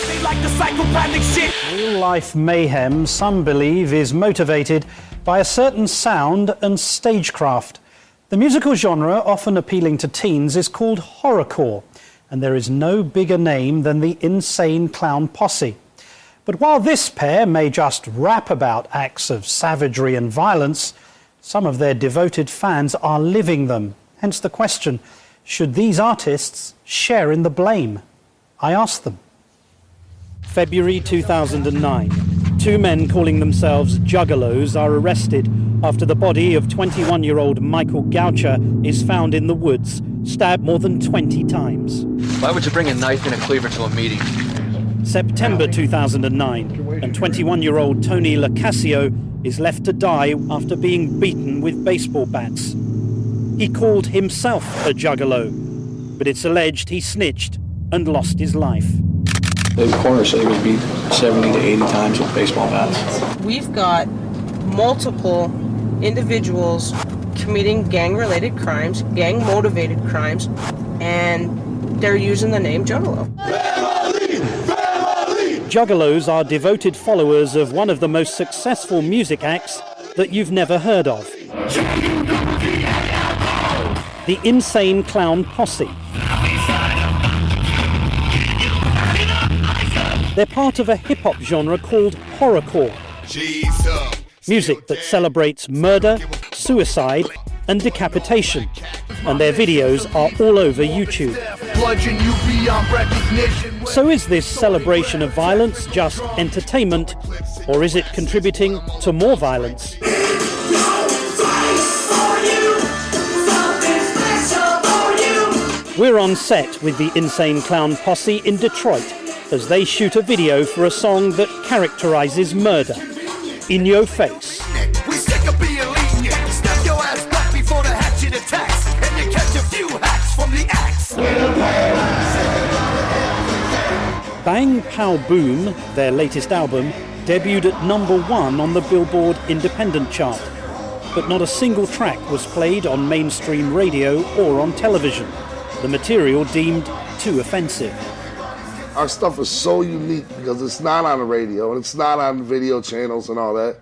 They like the psychopathic shit. Real-life mayhem, some believe, is motivated by a certain sound and stagecraft. The musical genre, often appealing to teens, is called horrorcore, and there is no bigger name than the Insane Clown Posse. But while this pair may just rap about acts of savagery and violence, some of their devoted fans are living them. Hence the question, should these artists share in the blame? I asked them. February 2009. Two men calling themselves juggalos are arrested after the body of 21-year-old Michael Goucher is found in the woods, stabbed more than 20 times. Why would you bring a knife and a cleaver to a meeting? September 2009, and 21-year-old Tony Lacasio is left to die after being beaten with baseball bats. He called himself a juggalo, but it's alleged he snitched and lost his life. The coroner said he was beat 70 to 80 times with baseball bats. We've got multiple individuals committing gang-related crimes, gang-motivated crimes, and they're using the name Juggalo. Juggalos are devoted followers of one of the most successful music acts that you've never heard of. The Insane Clown Posse. They're part of a hip-hop genre called horrorcore. Music that celebrates murder, suicide, and decapitation. And their videos are all over YouTube. So is this celebration of violence just entertainment, or is it contributing to more violence? We're on set with the Insane Clown Posse in Detroit as they shoot a video for a song that characterizes murder. In Your Face. We sick of being lenient. Step your ass back before the hatchet attacks, and you catch a few hacks from the axe. Bang Pow Boom, their latest album, debuted at #1 on the Billboard Independent chart. But not a single track was played on mainstream radio or on television. The material deemed too offensive. Our stuff is so unique because it's not on the radio and it's not on video channels and all that,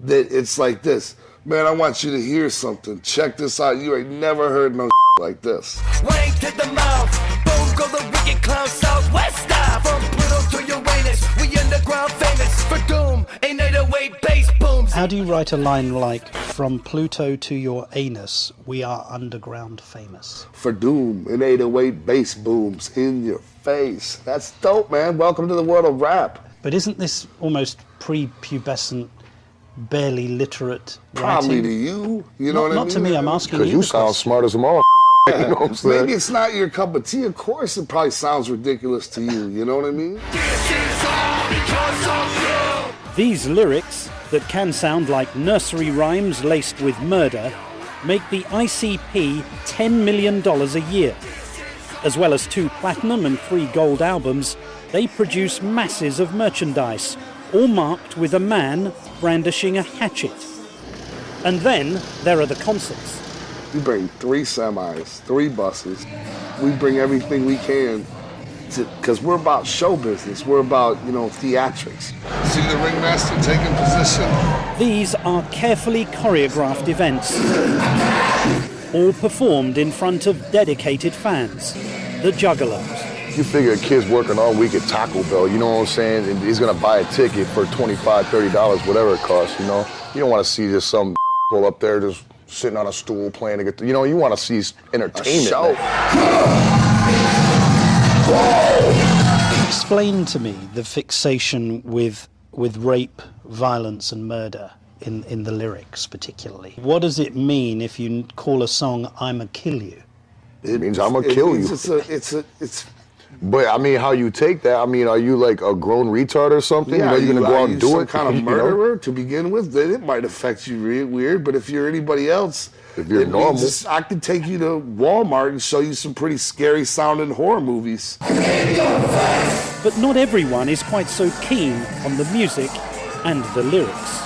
that it's like this. Man, I want you to hear something. Check this out. You ain't never heard no like this. Wang to the mouth. Boom go the wicked clown southwest style. From Pluto to Uranus, we underground famous. For doom, ain't 808 bass booms. How do you write a line like, from Pluto to your anus, we are underground famous? For doom, in 808 bass booms in your face. That's dope, man. Welcome to the world of rap. But isn't this almost prepubescent, barely literate Probably writing? to you. You know what I mean? Not to me, I'm asking you. Because you sound smart as a motherfucker. You know what I'm saying? Maybe it's not your cup of tea. Of course, it probably sounds ridiculous to you. You know what I mean? These lyrics, that can sound like nursery rhymes laced with murder, make the ICP $10 million a year. As well as 2 platinum and 3 gold albums, they produce masses of merchandise, all marked with a man brandishing a hatchet. And then there are the concerts. We bring 3 semis, 3 buses. We bring everything we can, because we're about show business. We're about, theatrics. See the ringmaster taking position? These are carefully choreographed events, all performed in front of dedicated fans, the Juggalos. You figure a kid's working all week at Taco Bell, you know what I'm saying? And he's gonna buy a ticket for $25, $30, whatever it costs, You don't want to see just some pull up there just sitting on a stool playing a guitar. You want to see entertainment. A show. Explain to me the fixation with rape, violence and murder in the lyrics particularly. What does it mean if you call a song "I'ma kill you"? It means I'm gonna kill you. It's. But I mean, how you take that? I mean, are you like a grown retard or something? Yeah, you're gonna go out and do it. Some kind of murderer to begin with. Then it might affect you real weird. But if you're anybody else, if you're normal, I could take you to Walmart and show you some pretty scary sounding horror movies. But not everyone is quite so keen on the music and the lyrics.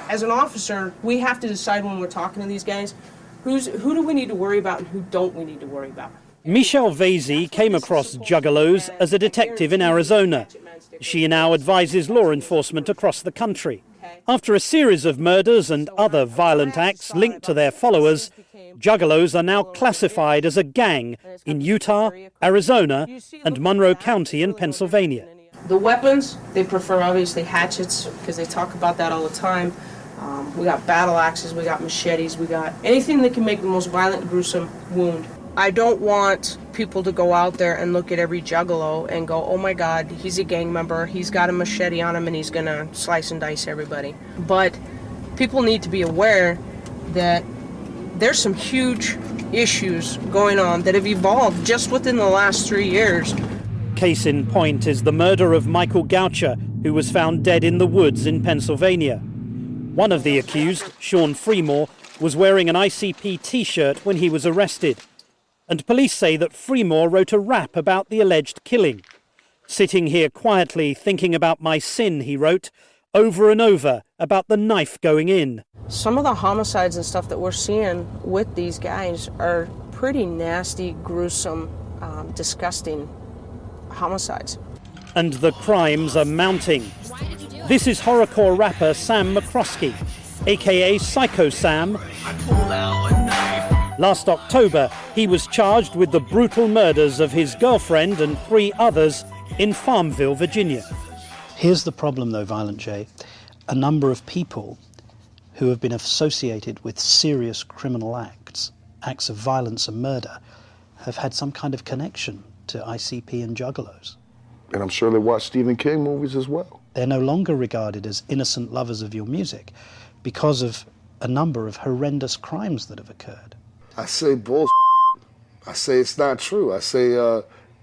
As an officer, we have to decide when we're talking to these guys, who do we need to worry about and who don't we need to worry about. Michelle Vasey came across juggalos as a detective in Arizona. She now advises law enforcement across the country. After a series of murders and other violent acts linked to their followers, juggalos are now classified as a gang in Utah, Arizona, and Monroe County in Pennsylvania. The weapons, they prefer obviously hatchets because they talk about that all the time. We got battle axes, we got machetes, we got anything that can make the most violent, gruesome wound. I don't want people to go out there and look at every juggalo and go, oh my God, he's a gang member, he's got a machete on him and he's gonna slice and dice everybody. But people need to be aware that there's some huge issues going on that have evolved just within the last 3 years. Case in point is the murder of Michael Goucher, who was found dead in the woods in Pennsylvania. One of the accused, Sean Freemore, was wearing an ICP T-shirt when he was arrested. And police say that Freemore wrote a rap about the alleged killing. Sitting here quietly thinking about my sin, he wrote, over and over about the knife going in. Some of the homicides and stuff that we're seeing with these guys are pretty nasty, gruesome, disgusting homicides. And the crimes are mounting. This is horrorcore rapper Sam McCroskey, aka Psycho Sam. Last October, he was charged with the brutal murders of his girlfriend and 3 others in Farmville, Virginia. Here's the problem though, Violent J. A number of people who have been associated with serious criminal acts of violence and murder, have had some kind of connection to ICP and juggalos. And I'm sure they watch Stephen King movies as well. They're no longer regarded as innocent lovers of your music because of a number of horrendous crimes that have occurred. I say bullshit. I say it's not true. I say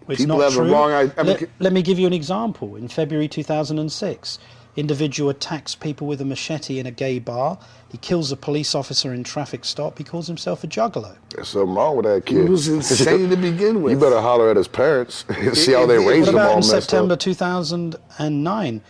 people have the wrong idea. Let me give you an example. In February 2006, individual attacks people with a machete in a gay bar. He kills a police officer in traffic stop. He calls himself a juggalo. There's something wrong with that kid. He was insane to begin with. You better holler at his parents. See how they raise him all in messed up. September 2009,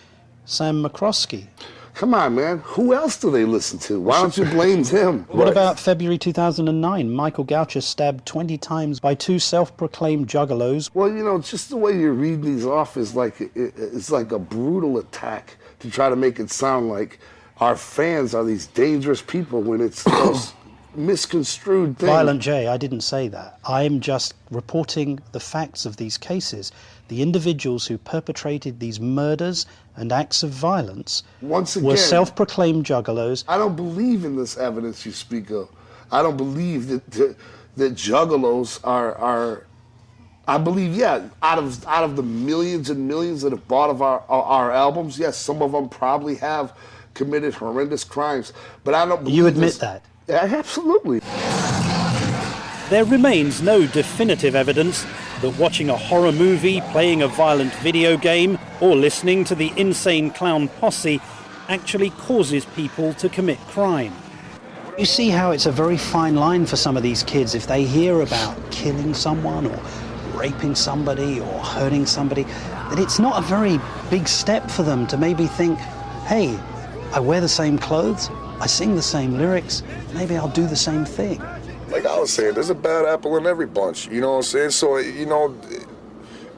Sam McCroskey? Come on, man. Who else do they listen to? Why don't you blame him? What about February 2009? Michael Goucher stabbed 20 times by 2 self-proclaimed juggalos. Well, you know, just the way you read these off is like it's like a brutal attack to try to make it sound like our fans are these dangerous people when it's the most misconstrued thing. Violent J, I didn't say that. I'm just reporting the facts of these cases. The individuals who perpetrated these murders and acts of violence Once again, were self-proclaimed juggalos. I don't believe in this evidence you speak of. I don't believe that juggalos are. I believe, yeah, out of the millions and millions that have bought of our albums, yes, some of them probably have committed horrendous crimes. But I don't believe You admit that? Yeah, absolutely. There remains no definitive evidence that watching a horror movie, playing a violent video game, or listening to the Insane Clown Posse actually causes people to commit crime. You see how it's a very fine line for some of these kids if they hear about killing someone or raping somebody or hurting somebody, that it's not a very big step for them to maybe think, hey, I wear the same clothes, I sing the same lyrics, maybe I'll do the same thing. Like I was saying, there's a bad apple in every bunch, you know what I'm saying? So, you know,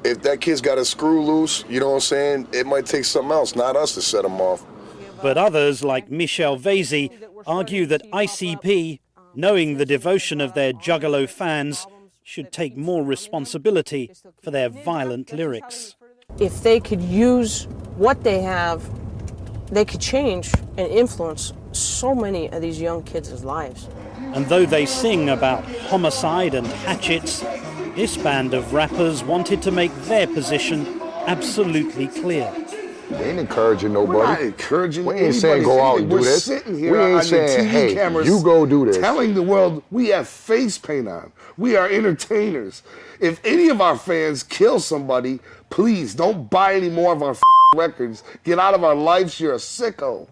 if that kid's got a screw loose, you know what I'm saying, it might take something else, not us, to set him off. But others, like Michelle Vasey, argue that ICP, knowing the devotion of their juggalo fans, should take more responsibility for their violent lyrics. If they could use what they have, they could change and influence so many of these young kids' lives. And though they sing about homicide and hatchets, this band of rappers wanted to make their position absolutely clear. They ain't encouraging nobody. We're not encouraging We ain't saying go out and do this. We're sitting here We ain't on saying, the TV hey, cameras you go do this. telling the world we have face paint on. We are entertainers. If any of our fans kill somebody, please don't buy any more of our records. Get out of our lives. You're a sicko.